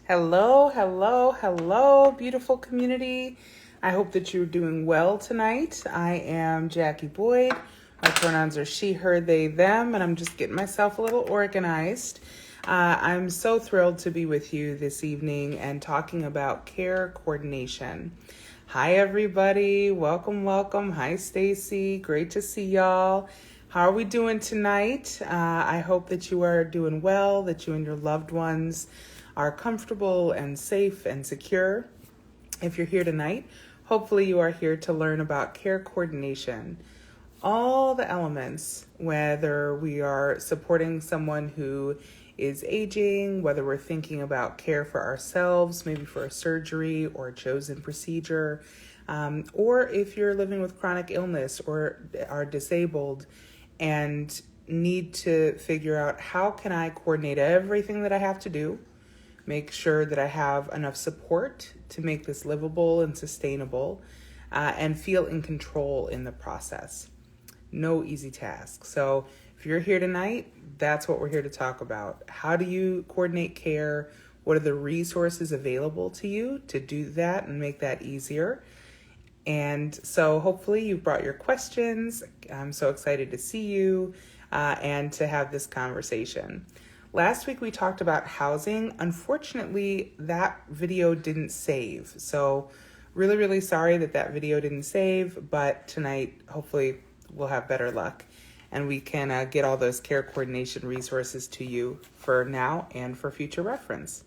Hello, hello, hello, beautiful community. I hope that you're doing well tonight. I am Jackie Boyd. My pronouns are she, her, they, them, and I'm just getting myself a little organized. I'm so thrilled to be with you this evening and talking about care coordination. Hi, everybody. Welcome, welcome. Hi, Stacy. Great to see y'all. How are we doing tonight? I hope that you are doing well, that you and your loved ones are comfortable and safe and secure. If you're here tonight, hopefully you are here to learn about care coordination. All the elements, whether we are supporting someone who is aging, whether we're thinking about care for ourselves, maybe for a surgery or a chosen procedure, or if you're living with chronic illness or are disabled and need to figure out how can I coordinate everything that I have to do, make sure that I have enough support to make this livable and sustainable, and feel in control in the process. No easy task. So if you're here tonight, that's what we're here to talk about. How do you coordinate care? What are the resources available to you to do that and make that easier? And so hopefully you've brought your questions. I'm so excited to see you and to have this conversation. Last week we talked about housing. Unfortunately, that video didn't save. So really, really sorry that video didn't save, but tonight hopefully we'll have better luck and we can get all those care coordination resources to you for now and for future reference.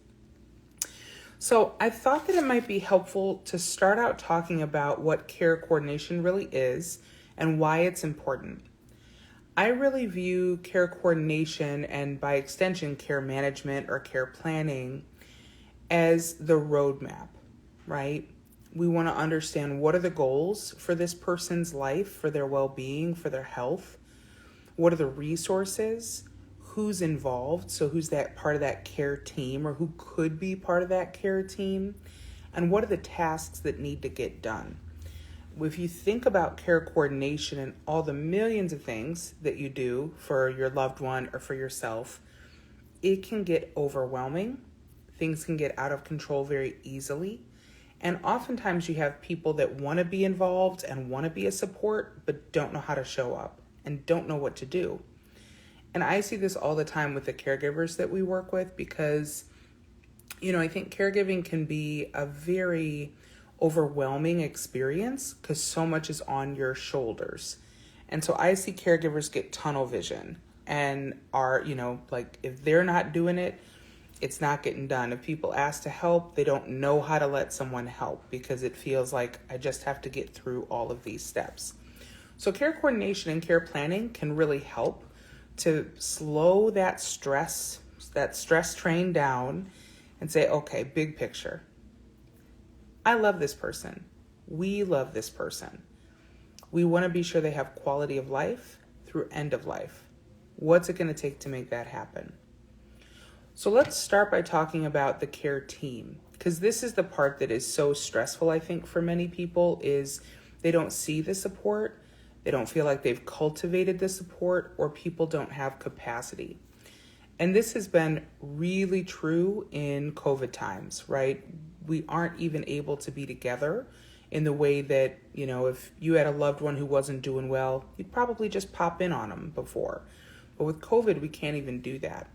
So I thought that it might be helpful to start out talking about what care coordination really is and why it's important. I really view care coordination and by extension care management or care planning as the roadmap, right? We want to understand what are the goals for this person's life, for their well-being, for their health. What are the resources? Who's involved? So who's that part of that care team or who could be part of that care team? And what are the tasks that need to get done? If you think about care coordination and all the millions of things that you do for your loved one or for yourself, it can get overwhelming. Things can get out of control very easily. And oftentimes you have people that want to be involved and want to be a support, but don't know how to show up and don't know what to do. And I see this all the time with the caregivers that we work with because, I think caregiving can be a very overwhelming experience because so much is on your shoulders. And so I see caregivers get tunnel vision and are, if they're not doing it, it's not getting done. If people ask to help, they don't know how to let someone help because it feels like I just have to get through all of these steps. So care coordination and care planning can really help to slow that stress train down and say, okay, big picture. I love this person. We love this person. We want to be sure they have quality of life through end of life. What's it going to take to make that happen? So let's start by talking about the care team, because this is the part that is so stressful, I think, for many people is they don't see the support. They don't feel like they've cultivated the support or people don't have capacity. And this has been really true in COVID times, right? We aren't even able to be together in the way that, if you had a loved one who wasn't doing well, you'd probably just pop in on them before. But with COVID, we can't even do that.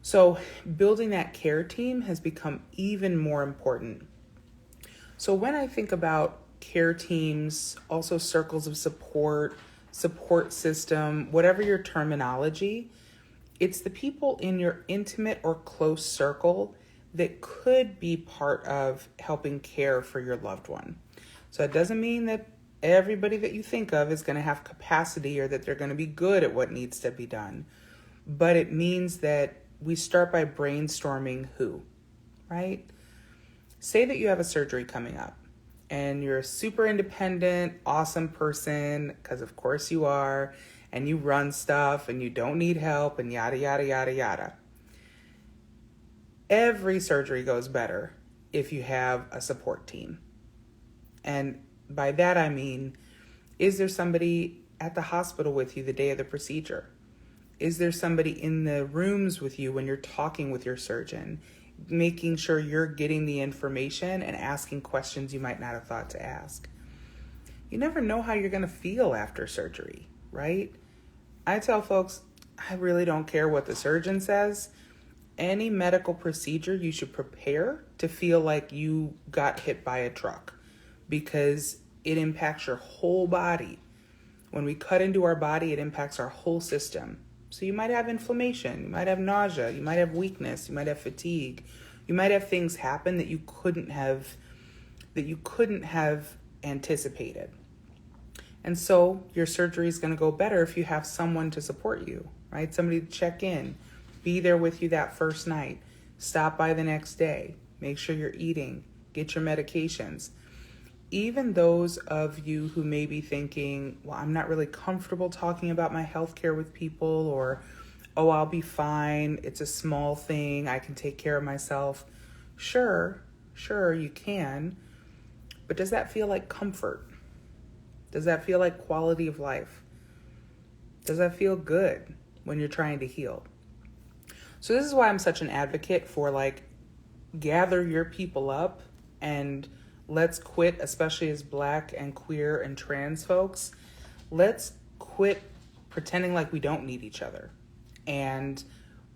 So building that care team has become even more important. So when I think about care teams, also circles of support system, whatever your terminology, it's the people in your intimate or close circle that could be part of helping care for your loved one. So it doesn't mean that everybody that you think of is going to have capacity or that they're going to be good at what needs to be done. But it means that we start by brainstorming who, right? Say that you have a surgery coming up and you're a super independent, awesome person, because of course you are, and you run stuff and you don't need help and yada, yada, yada, yada. Every surgery goes better if you have a support team. And by that I mean, is there somebody at the hospital with you the day of the procedure? Is there somebody in the rooms with you when you're talking with your surgeon? making sure you're getting the information and asking questions you might not have thought to ask. You never know how you're going to feel after surgery, right? I tell folks, I really don't care what the surgeon says. Any medical procedure, you should prepare to feel like you got hit by a truck, because it impacts your whole body. When we cut into our body, it impacts our whole system. So you might have inflammation, you might have nausea, you might have weakness, you might have fatigue, you might have things happen that you couldn't have anticipated. And so your surgery is going to go better if you have someone to support you, right? Somebody to check in, be there with you that first night, stop by the next day, make sure you're eating, get your medications. Even those of you who may be thinking, well, I'm not really comfortable talking about my healthcare with people, or, oh, I'll be fine, it's a small thing, I can take care of myself. Sure, you can. But does that feel like comfort? Does that feel like quality of life? Does that feel good when you're trying to heal? So this is why I'm such an advocate for gather your people up and let's quit, especially as Black and queer and trans folks. Let's quit pretending like we don't need each other and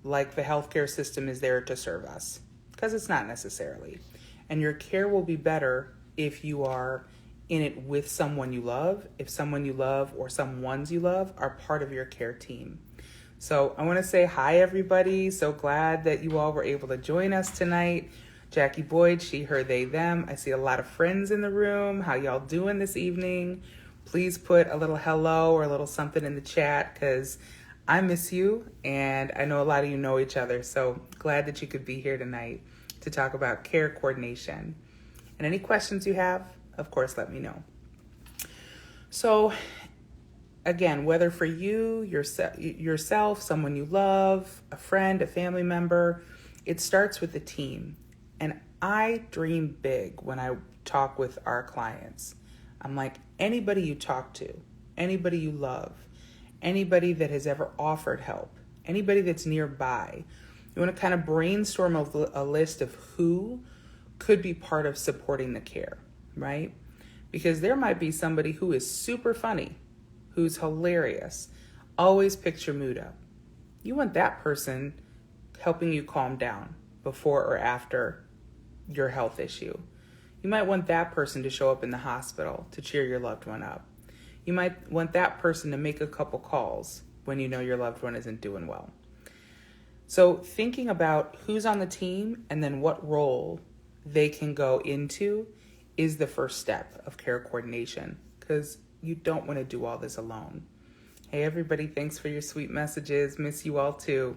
like the healthcare system is there to serve us, because it's not necessarily. And your care will be better if you are in it with someone you love, if someone you love or some ones you love are part of your care team. So I want to say hi, everybody. So glad that you all were able to join us tonight. Jackie Boyd, she, her, they, them. I see a lot of friends in the room. How y'all doing this evening? Please put a little hello or a little something in the chat, because I miss you and I know a lot of you know each other. So glad that you could be here tonight to talk about care coordination. And any questions you have, of course, let me know. So again, whether for you, yourself, someone you love, a friend, a family member, it starts with the team. And I dream big when I talk with our clients. I'm like, anybody you talk to, anybody you love, anybody that has ever offered help, anybody that's nearby, you want to kind of brainstorm a list of who could be part of supporting the care, right? Because there might be somebody who is super funny, who's hilarious, always picks your mood up. You want that person helping you calm down before or after your health issue. You might want that person to show up in the hospital to cheer your loved one up. You might want that person to make a couple calls when you know your loved one isn't doing well. So thinking about who's on the team and then what role they can go into is the first step of care coordination, because you don't want to do all this alone. Hey, everybody, thanks for your sweet messages. Miss you all too.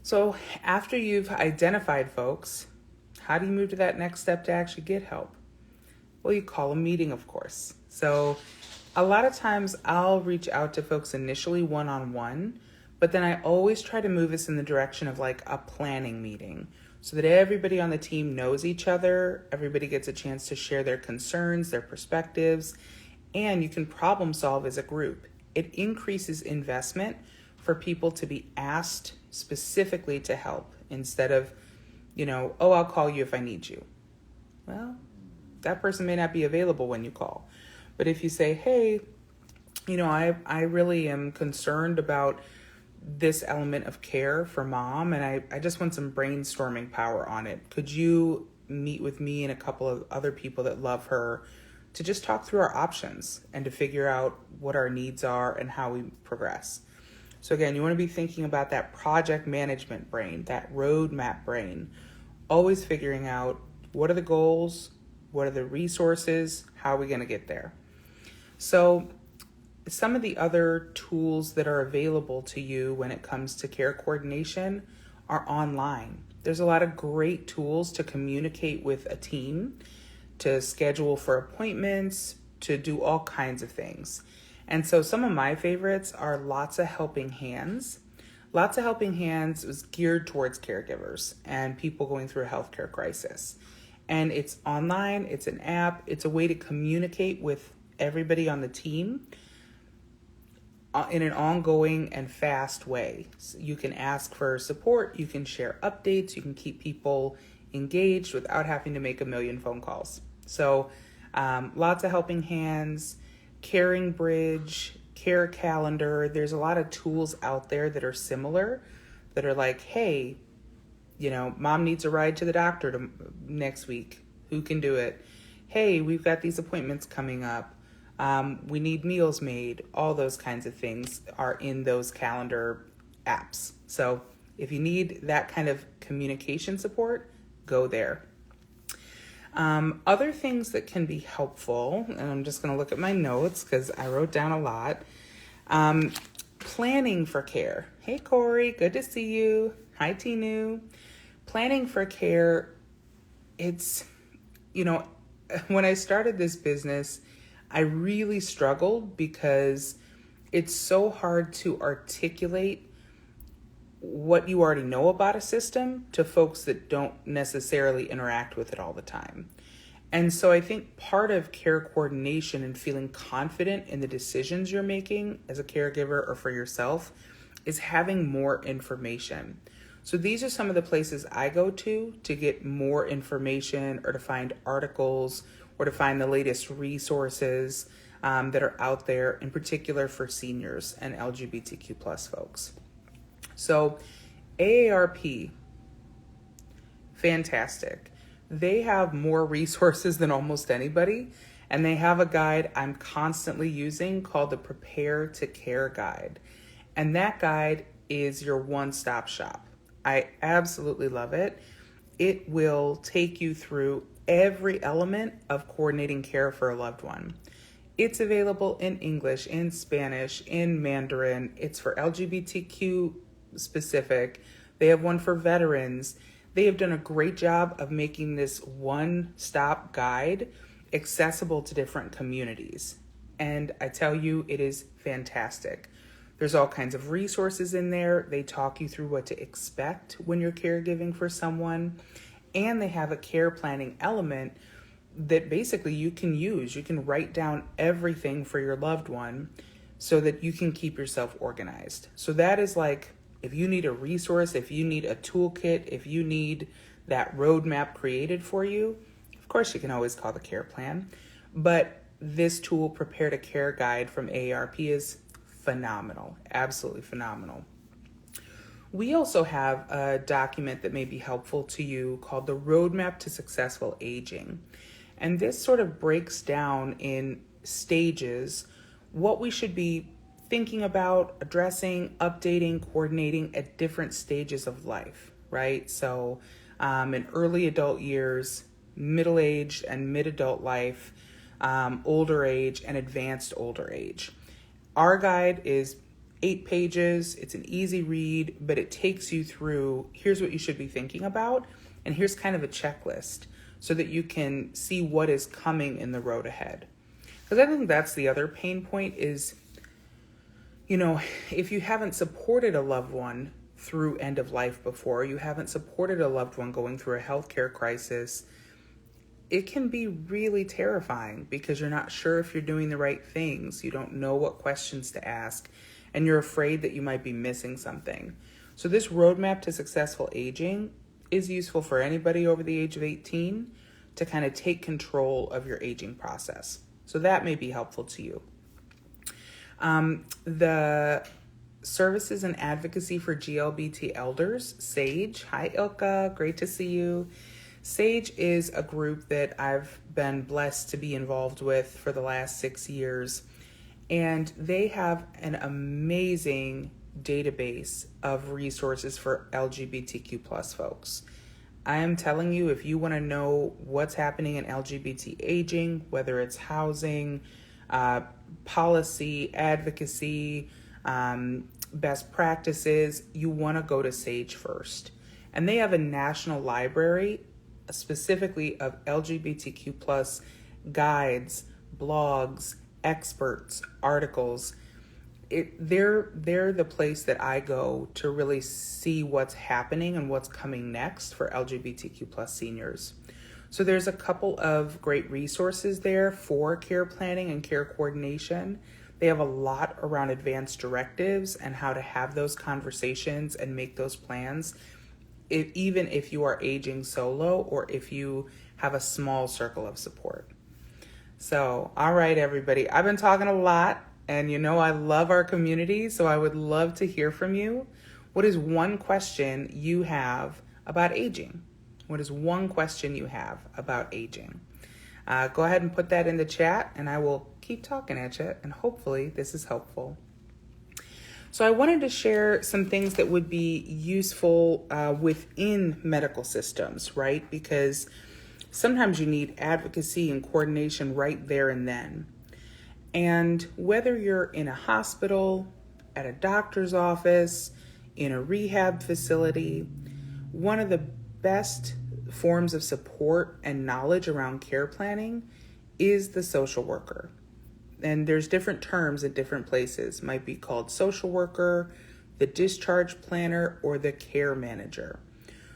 So after you've identified folks, how do you move to that next step to actually get help? Well, you call a meeting, of course. So a lot of times I'll reach out to folks initially one-on-one, but then I always try to move us in the direction of like a planning meeting so that everybody on the team knows each other, everybody gets a chance to share their concerns, their perspectives, and you can problem solve as a group. It increases investment for people to be asked specifically to help instead of, oh, I'll call you if I need you. Well, that person may not be available when you call. But if you say, hey, I really am concerned about this element of care for mom, and I just want some brainstorming power on it. Could you meet with me and a couple of other people that love her to just talk through our options and to figure out what our needs are and how we progress? So again, you want to be thinking about that project management brain, that roadmap brain, always figuring out what are the goals, what are the resources, how are we going to get there? So some of the other tools that are available to you when it comes to care coordination are online. There's a lot of great tools to communicate with a team, to schedule for appointments, to do all kinds of things. And so some of my favorites are Lots of Helping Hands. Lots of Helping Hands is geared towards caregivers and people going through a healthcare crisis. And it's online, it's an app, it's a way to communicate with everybody on the team. in an ongoing and fast way. So you can ask for support, you can share updates, you can keep people engaged without having to make a million phone calls. So lots of helping hands, caring bridge, care calendar. There's a lot of tools out there that are similar, that are like, hey, mom needs a ride to the doctor next week. Who can do it? Hey, we've got these appointments coming up. We need meals made. All those kinds of things are in those calendar apps. So if you need that kind of communication support, go there. Other things that can be helpful, and I'm just going to look at my notes because I wrote down a lot. Planning for care. Hey, Corey, good to see you. Hi, Tinu. Planning for care, it's, when I started this business, I really struggled because it's so hard to articulate what you already know about a system to folks that don't necessarily interact with it all the time. And so I think part of care coordination and feeling confident in the decisions you're making as a caregiver or for yourself is having more information. So these are some of the places I go to get more information or to find articles or to find the latest resources that are out there, in particular for seniors and LGBTQ plus folks. So AARP, fantastic. They have more resources than almost anybody, and they have a guide I'm constantly using called the Prepare to Care Guide. And that guide is your one-stop shop. I absolutely love it. It will take you through every element of coordinating care for a loved one. It's available in English, in Spanish, in Mandarin. It's for LGBTQ specific. They have one for veterans. They have done a great job of making this one-stop guide accessible to different communities. And I tell you, it is fantastic. There's all kinds of resources in there. They talk you through what to expect when you're caregiving for someone. And they have a care planning element that basically you can use. You can write down everything for your loved one so that you can keep yourself organized. So that is like, if you need a resource, if you need a toolkit, if you need that roadmap created for you, of course you can always call the care plan. But this tool, Prepare to Care Guide from AARP, is phenomenal, absolutely phenomenal. We also have a document that may be helpful to you called the Roadmap to Successful Aging. And this sort of breaks down in stages what we should be thinking about, addressing, updating, coordinating at different stages of life, right? So in early adult years, middle-aged and mid-adult life, older age, and advanced older age. Our guide is 8 pages. It's an easy read, but it takes you through, here's what you should be thinking about, and here's kind of a checklist so that you can see what is coming in the road ahead. Because I think that's the other pain point is, if you haven't supported a loved one through end of life before, you haven't supported a loved one going through a healthcare crisis, it can be really terrifying because you're not sure if you're doing the right things. You don't know what questions to ask, and you're afraid that you might be missing something. So this roadmap to successful aging is useful for anybody over the age of 18 to kind of take control of your aging process. So that may be helpful to you. The Services and Advocacy for GLBT Elders, SAGE. Hi, Ilka. Great to see you. SAGE is a group that I've been blessed to be involved with for the last 6 years. And they have an amazing database of resources for LGBTQ plus folks. I am telling you, if you want to know what's happening in LGBT aging, whether it's housing, policy, advocacy, best practices, you want to go to SAGE first. And they have a national library specifically of LGBTQ plus guides, blogs, experts, articles. They're the place that I go to really see what's happening and what's coming next for LGBTQ plus seniors. So there's a couple of great resources there for care planning and care coordination. They have a lot around advanced directives and how to have those conversations and make those plans, even if you are aging solo or if you have a small circle of support. So, all right, everybody, I've been talking a lot, and I love our community, so I would love to hear from you. What is one question you have about aging? What is one question you have about aging? Go ahead and put that in the chat, and I will keep talking at you, and hopefully this is helpful. So I wanted to share some things that would be useful within medical systems, right? Because sometimes you need advocacy and coordination right there and then. And whether you're in a hospital, at a doctor's office, in a rehab facility, one of the best forms of support and knowledge around care planning is the social worker. And there's different terms at different places. Might be called social worker, the discharge planner, or the care manager.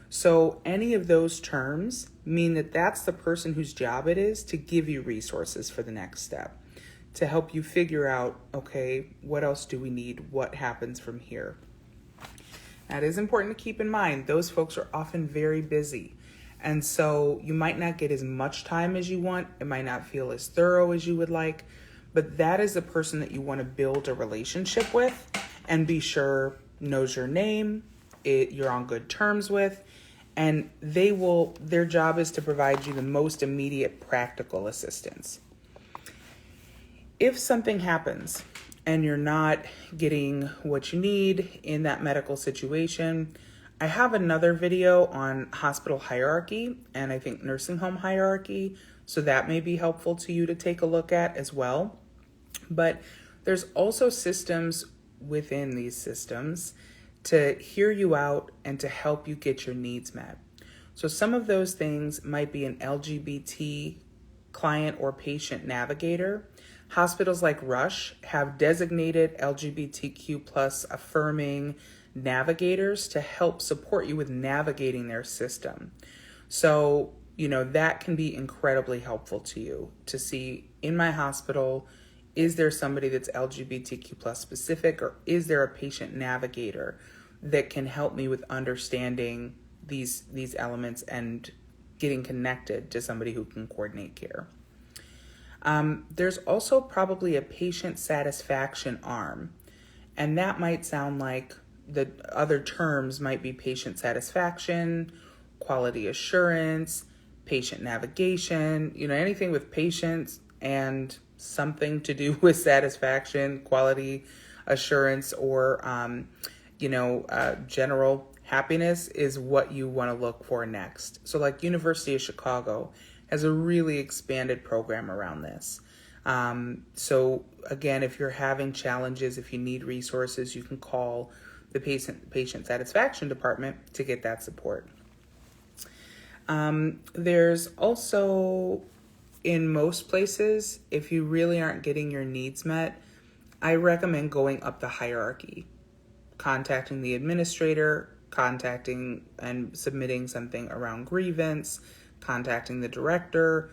So any of those terms mean that that's the person whose job it is to give you resources for the next step, to help you figure out, okay, what else do we need? What happens from here? Now, it is important to keep in mind, those folks are often very busy. And so you might not get as much time as you want. It might not feel as thorough as you would like, but that is the person that you want to build a relationship with and be sure knows your name, you're on good terms with, and their job is to provide you the most immediate practical assistance. If something happens and you're not getting what you need in that medical situation, I have another video on hospital hierarchy and I think nursing home hierarchy, so that may be helpful to you to take a look at as well. But there's also systems within these systems to hear you out and to help you get your needs met. So some of those things might be an LGBT client or patient navigator. Hospitals like Rush have designated LGBTQ plus affirming navigators to help support you with navigating their system. So, that can be incredibly helpful to you to see in my hospital, is there somebody that's LGBTQ plus specific, or is there a patient navigator that can help me with understanding these elements and getting connected to somebody who can coordinate care. There's also probably a patient satisfaction arm, and that might sound like the other terms might be patient satisfaction, quality assurance, patient navigation, anything with patients and something to do with satisfaction, quality assurance, or, general happiness is what you want to look for next. So like University of Chicago has a really expanded program around this. So again, if you're having challenges, if you need resources, you can call the patient satisfaction department to get that support. There's also, in most places, if you really aren't getting your needs met, I recommend going up the hierarchy, contacting the administrator, contacting and submitting something around grievance, contacting the director.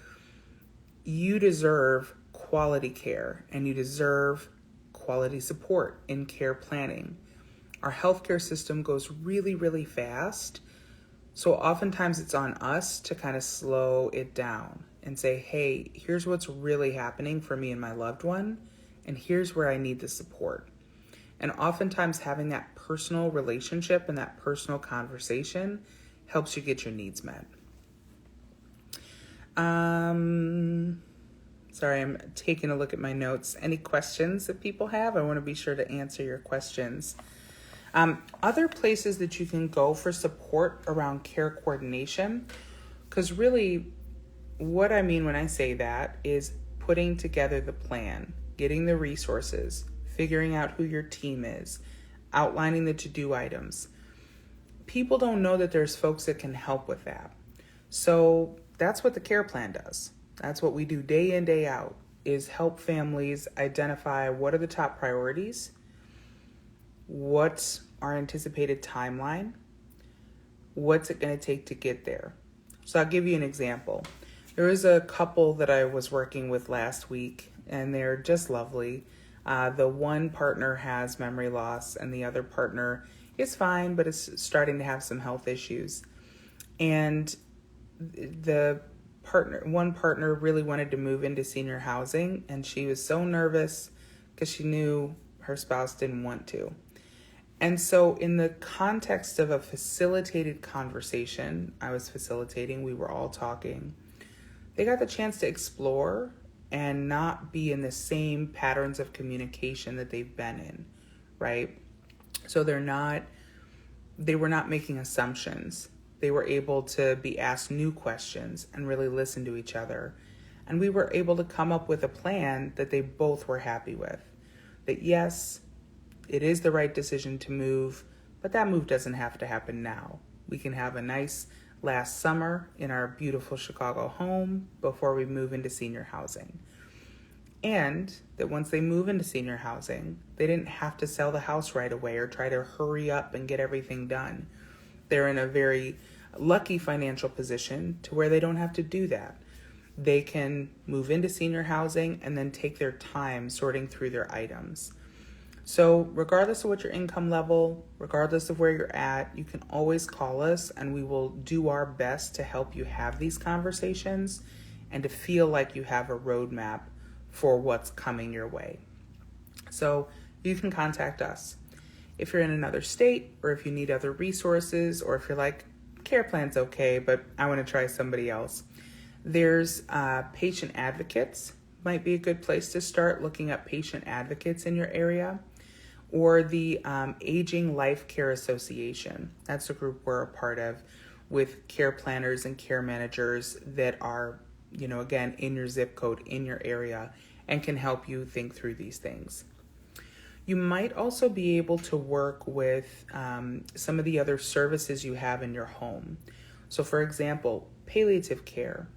You deserve quality care and you deserve quality support in care planning. Our healthcare system goes really, really fast. So oftentimes it's on us to kind of slow it down and say, hey, here's what's really happening for me and my loved one, and here's where I need the support. And oftentimes having that personal relationship and that personal conversation helps you get your needs met. Sorry, I'm taking a look at my notes. Any questions that people have? I want to be sure to answer your questions. Other places that you can go for support around care coordination, because really what I mean when I say that is putting together the plan, getting the resources, figuring out who your team is, outlining the to-do items. People don't know that there's folks that can help with that. So that's what the care plan does. That's what we do day in, day out, is help families identify what are the top priorities, what's our anticipated timeline, what's it going to take to get there. So I'll give you an example. There was a couple that I was working with last week, and they're just lovely. The one partner has memory loss and the other partner is fine, but is starting to have some health issues. And one partner really wanted to move into senior housing, and she was so nervous because she knew her spouse didn't want to. And so in the context of a facilitated conversation, I was facilitating, we were all talking, they got the chance to explore and not be in the same patterns of communication that they've been in, right? So they were not making assumptions. They were able to be asked new questions and really listen to each other. And we were able to come up with a plan that they both were happy with. That yes, it is the right decision to move, but that move doesn't have to happen now. We can have a nice last summer in our beautiful Chicago home before we move into senior housing. And that once they move into senior housing, they didn't have to sell the house right away or try to hurry up and get everything done. They're in a very lucky financial position to where they don't have to do that. They can move into senior housing and then take their time sorting through their items. So regardless of what your income level, regardless of where you're at, you can always call us and we will do our best to help you have these conversations and to feel like you have a roadmap for what's coming your way. So you can contact us. If you're in another state or if you need other resources or if you're like, care plan's okay, but I want to try somebody else. There's patient advocates. Might be a good place to start looking up patient advocates in your area. Or the Aging Life Care Association. That's a group we're a part of with care planners and care managers that are, again, in your zip code, in your area, and can help you think through these things. You might also be able to work with some of the other services you have in your home. So for example, palliative care.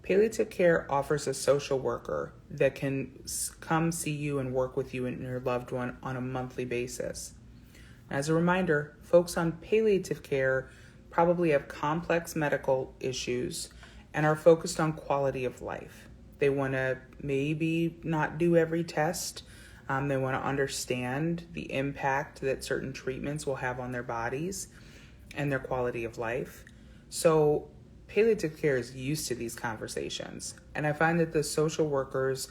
Palliative care offers a social worker that can come see you and work with you and your loved one on a monthly basis. As a reminder, folks on palliative care probably have complex medical issues and are focused on quality of life. They want to maybe not do every test. They want to understand the impact that certain treatments will have on their bodies and their quality of life. So palliative care is used to these conversations. And I find that the social workers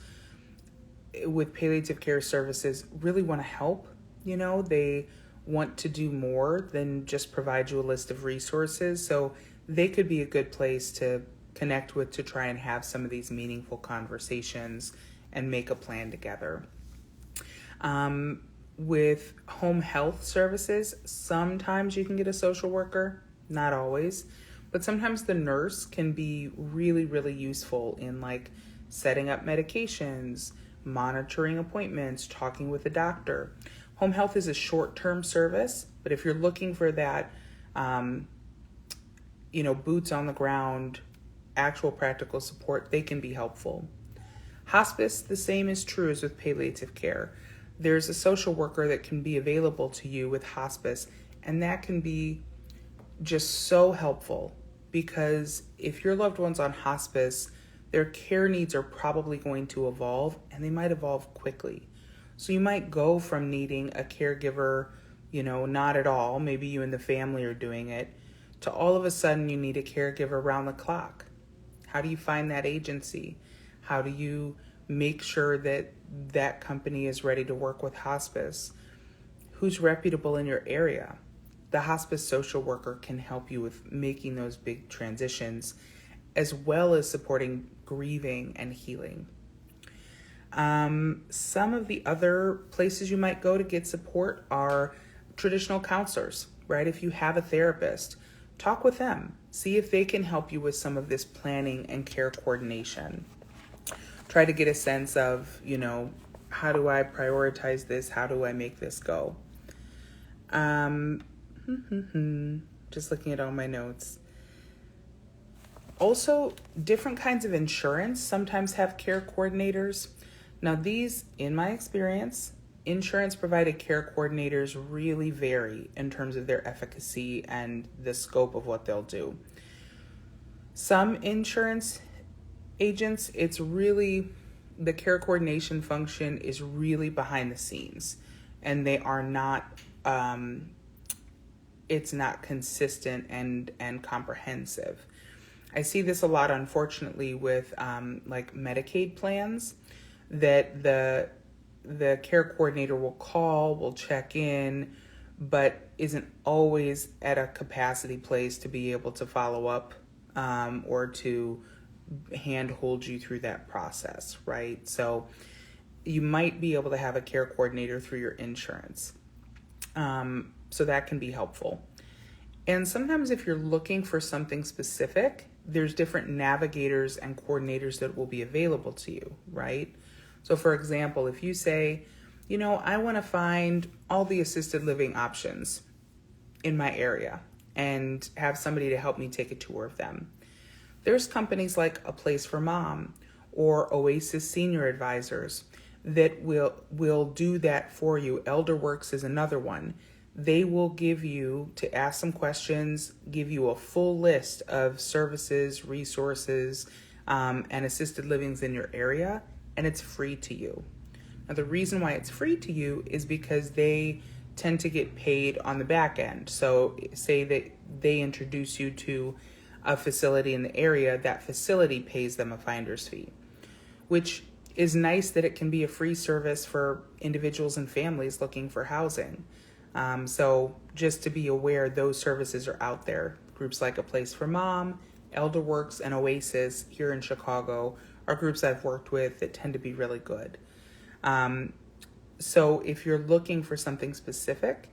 with palliative care services really want to help. They want to do more than just provide you a list of resources. So they could be a good place to connect with to try and have some of these meaningful conversations and make a plan together. With home health services, sometimes you can get a social worker, not always. But sometimes the nurse can be really, really useful in like setting up medications, monitoring appointments, talking with a doctor. Home health is a short-term service, but if you're looking for that, boots on the ground, actual practical support, they can be helpful. Hospice, the same is true as with palliative care. There's a social worker that can be available to you with hospice, and that can be just so helpful. Because if your loved one's on hospice, their care needs are probably going to evolve and they might evolve quickly. So you might go from needing a caregiver, not at all, maybe you and the family are doing it, to all of a sudden you need a caregiver around the clock. How do you find that agency? How do you make sure that that company is ready to work with hospice? Who's reputable in your area? The hospice social worker can help you with making those big transitions, as well as supporting grieving and healing. Some of the other places you might go to get support are traditional counselors, right? If you have a therapist, talk with them. See if they can help you with some of this planning and care coordination. Try to get a sense of, how do I prioritize this? How do I make this go? Just looking at all my notes. Also, different kinds of insurance sometimes have care coordinators. Now these, in my experience, insurance provided care coordinators really vary in terms of their efficacy and the scope of what they'll do. Some insurance agents, it's really the care coordination function is really behind the scenes, and they are not, it's not consistent and comprehensive. I see this a lot, unfortunately, with like Medicaid plans, that the care coordinator will call, will check in, but isn't always at a capacity place to be able to follow up or to handhold you through that process, right? So you might be able to have a care coordinator through your insurance. So that can be helpful. And sometimes if you're looking for something specific, there's different navigators and coordinators that will be available to you, right? So for example, if you say, I want to find all the assisted living options in my area and have somebody to help me take a tour of them. There's companies like A Place for Mom or Oasis Senior Advisors that will do that for you. ElderWorks is another one. They will give you to ask some questions, give you a full list of services, resources, and assisted livings in your area, and it's free to you. Now, the reason why it's free to you is because they tend to get paid on the back end. So say that they introduce you to a facility in the area, that facility pays them a finder's fee, which is nice that it can be a free service for individuals and families looking for housing. So just to be aware, those services are out there. Groups like A Place for Mom, ElderWorks, and Oasis here in Chicago are groups I've worked with that tend to be really good. So if you're looking for something specific,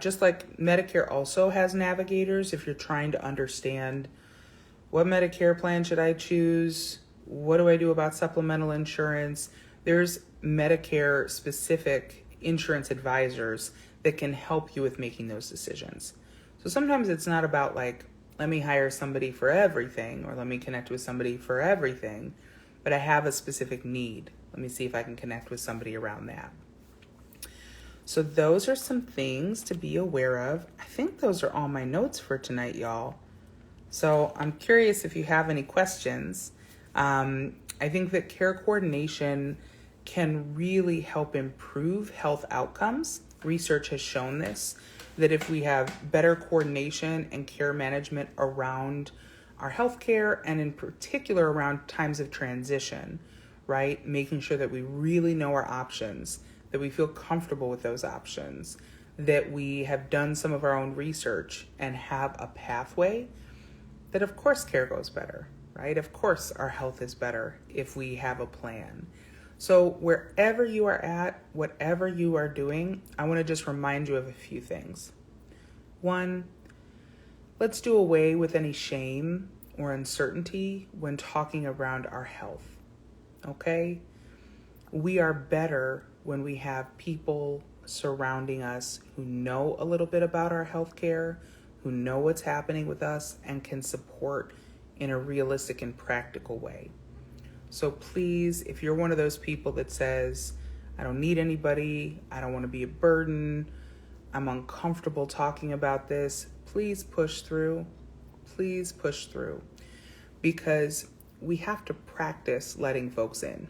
just like Medicare also has navigators, if you're trying to understand what Medicare plan should I choose, what do I do about supplemental insurance, there's Medicare specific insurance advisors that can help you with making those decisions. So sometimes it's not about like, let me hire somebody for everything or let me connect with somebody for everything, but I have a specific need. Let me see if I can connect with somebody around that. So those are some things to be aware of. I think those are all my notes for tonight, y'all. So I'm curious if you have any questions. I think that care coordination can really help improve health outcomes. Research has shown this, that if we have better coordination and care management around our healthcare, and in particular around times of transition, right? Making sure that we really know our options, that we feel comfortable with those options, that we have done some of our own research and have a pathway, that of course care goes better, right? Of course our health is better if we have a plan. So wherever you are at, whatever you are doing, I want to just remind you of a few things. One, let's do away with any shame or uncertainty when talking around our health, okay? We are better when we have people surrounding us who know a little bit about our healthcare, who know what's happening with us, and can support in a realistic and practical way. So please, if you're one of those people that says, I don't need anybody, I don't want to be a burden, I'm uncomfortable talking about this, please push through. Please push through. Because we have to practice letting folks in.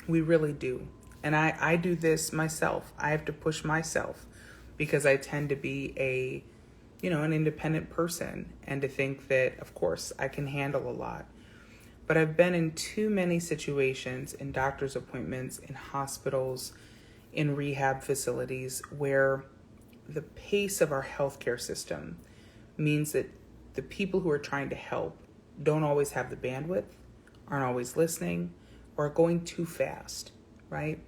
We really do. And I do this myself. I have to push myself because I tend to be an independent person and to think that, of course, I can handle a lot. But I've been in too many situations, in doctor's appointments, in hospitals, in rehab facilities, where the pace of our healthcare system means that the people who are trying to help don't always have the bandwidth, aren't always listening, or are going too fast, right?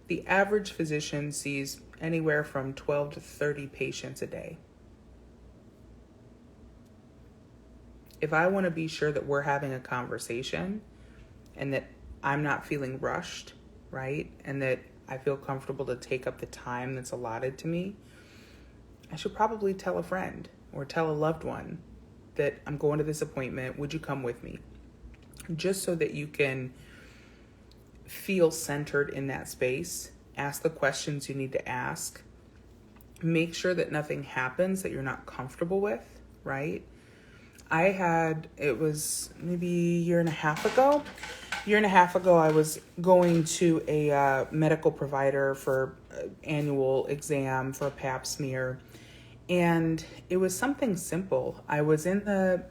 The average physician sees anywhere from 12 to 30 patients a day. If I want to be sure that we're having a conversation and that I'm not feeling rushed, right? And that I feel comfortable to take up the time that's allotted to me, I should probably tell a friend or tell a loved one that I'm going to this appointment. Would you come with me? Just so that you can feel centered in that space. Ask the questions you need to ask. Make sure that nothing happens that you're not comfortable with, right? It was maybe a year and a half ago, year and a half ago, I was going to a medical provider for annual exam for a pap smear, and it was something simple. I was in the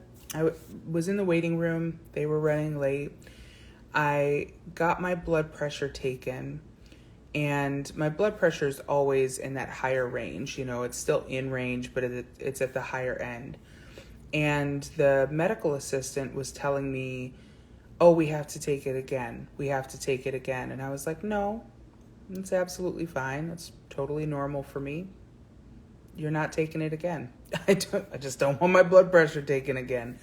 waiting room. They were running late. I got my blood pressure taken, and my blood pressure is always in that higher range. It's still in range, but it's at the higher end. And the medical assistant was telling me, oh, we have to take it again. We have to take it again. And I was like, no, it's absolutely fine. That's totally normal for me. You're not taking it again. I just don't want my blood pressure taken again.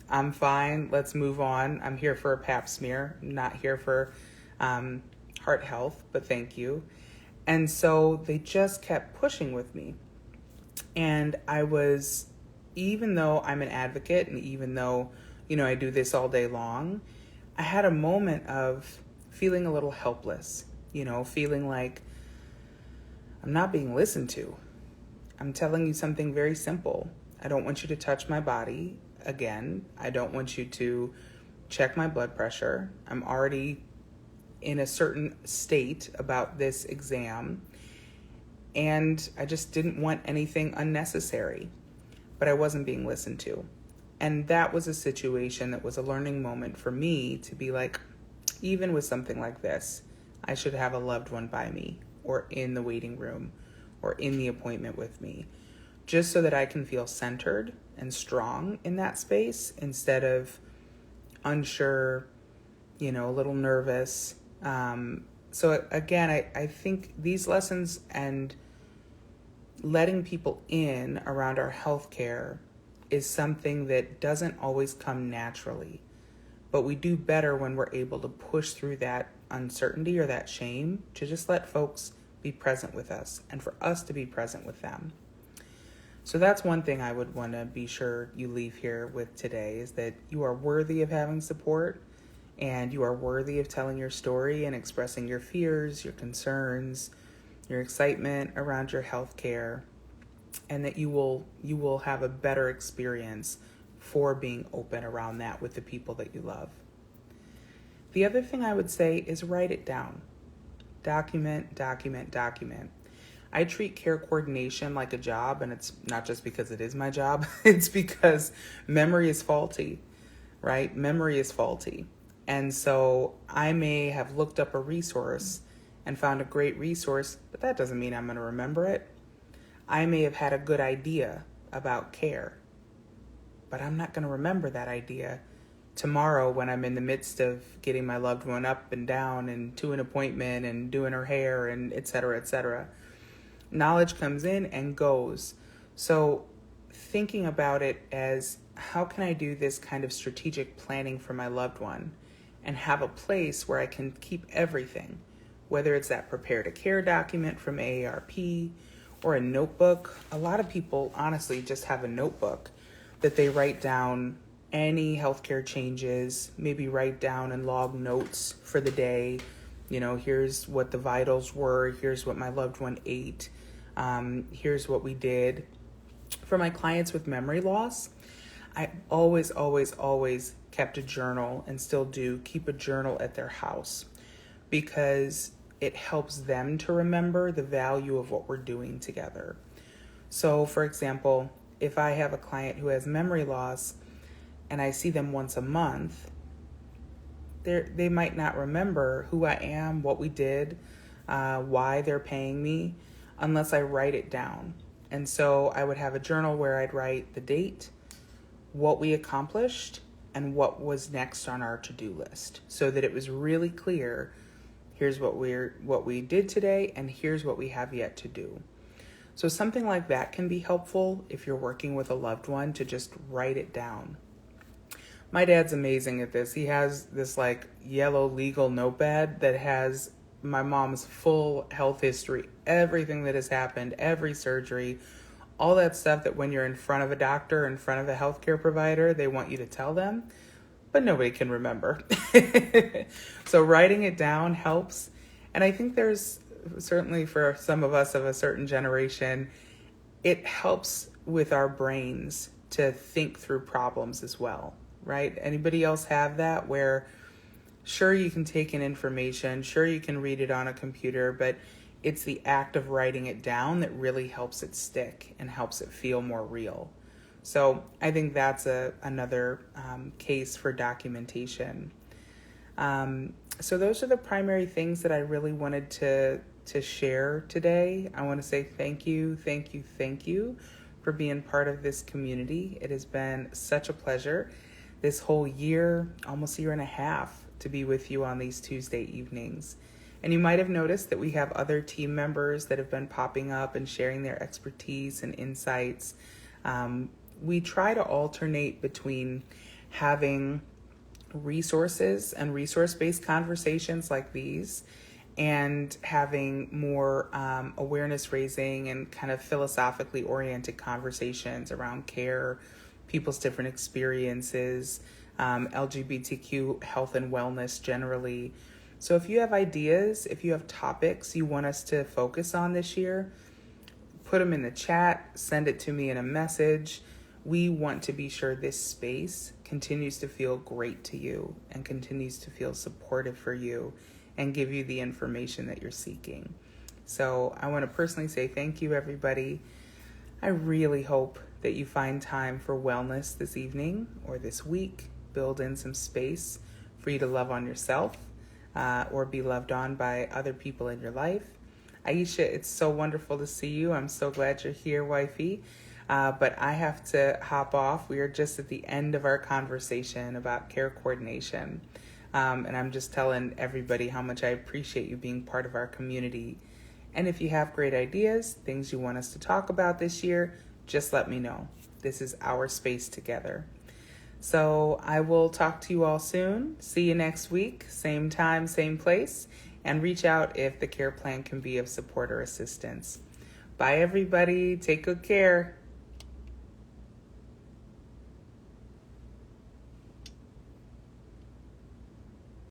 I'm fine. Let's move on. I'm here for a pap smear. I'm not here for heart health, but thank you. And so they just kept pushing with me. And even though I'm an advocate, and even though, I do this all day long, I had a moment of feeling a little helpless, feeling like I'm not being listened to. I'm telling you something very simple. I don't want you to touch my body again. I don't want you to check my blood pressure. I'm already in a certain state about this exam, and I just didn't want anything unnecessary, but I wasn't being listened to. And that was a situation that was a learning moment for me to be like, even with something like this, I should have a loved one by me or in the waiting room or in the appointment with me, just so that I can feel centered and strong in that space instead of unsure, a little nervous. So again, I think these lessons and letting people in around our healthcare is something that doesn't always come naturally, but we do better when we're able to push through that uncertainty or that shame to just let folks be present with us and for us to be present with them. So that's one thing I would want to be sure you leave here with today, is that you are worthy of having support, and you are worthy of telling your story and expressing your fears, your concerns, your excitement around your health care, and that you will have a better experience for being open around that with the people that you love. The other thing I would say is write it down. Document, document, document. I treat care coordination like a job, and it's not just because it is my job. It's because memory is faulty, right? Memory is faulty. And so I may have looked up a resource and found a great resource, but that doesn't mean I'm going to remember it. I may have had a good idea about care, but I'm not going to remember that idea tomorrow when I'm in the midst of getting my loved one up and down and to an appointment and doing her hair and et cetera, et cetera. Knowledge comes in and goes. So thinking about it as, how can I do this kind of strategic planning for my loved one and have a place where I can keep everything, whether it's that prepare to care document from AARP or a notebook. A lot of people honestly just have a notebook that they write down any healthcare changes, maybe write down and log notes for the day. Here's what the vitals were. Here's what my loved one ate. Here's what we did. For my clients with memory loss, I always, always, always kept a journal, and still do keep a journal at their house, because it helps them to remember the value of what we're doing together. So, for example, if I have a client who has memory loss and I see them once a month, they might not remember who I am, what we did, why they're paying me, unless I write it down. And so I would have a journal where I'd write the date, what we accomplished, and what was next on our to-do list, so that it was really clear, here's what we did today, and here's what we have yet to do. So something like that can be helpful if you're working with a loved one, to just write it down. My dad's amazing at this. He has this yellow legal notepad that has my mom's full health history, everything that has happened, every surgery, all that stuff that when you're in front of a doctor, in front of a healthcare provider, they want you to tell them, but nobody can remember. So writing it down helps. And I think there's certainly, for some of us of a certain generation, it helps with our brains to think through problems as well, right? Anybody else have that, where Sure, you can take in information, sure, you can read it on a computer, but it's the act of writing it down that really helps it stick and helps it feel more real. So I think that's another case for documentation. So those are the primary things that I really wanted to share today. I want to say thank you, thank you, thank you for being part of this community. It has been such a pleasure this whole year, almost a year and a half, to be with you on these Tuesday evenings. And you might have noticed that we have other team members that have been popping up and sharing their expertise and insights. We try to alternate between having resources and resource-based conversations like these and having more awareness raising and kind of philosophically oriented conversations around care, people's different experiences, LGBTQ health and wellness generally. So if you have ideas, if you have topics you want us to focus on this year, put them in the chat, send it to me in a message. We want to be sure this space continues to feel great to you and continues to feel supportive for you and give you the information that you're seeking. So I want to personally say thank you, everybody. I really hope that you find time for wellness this evening or this week. Build in some space for you to love on yourself or be loved on by other people in your life. Aisha, it's so wonderful to see you. I'm so glad you're here, wifey. But I have to hop off. We are just at the end of our conversation about care coordination. And I'm just telling everybody how much I appreciate you being part of our community. And if you have great ideas, things you want us to talk about this year, just let me know. This is our space together. So I will talk to you all soon. See you next week, same time, same place, and reach out if the care plan can be of support or assistance. Bye, everybody. Take good care.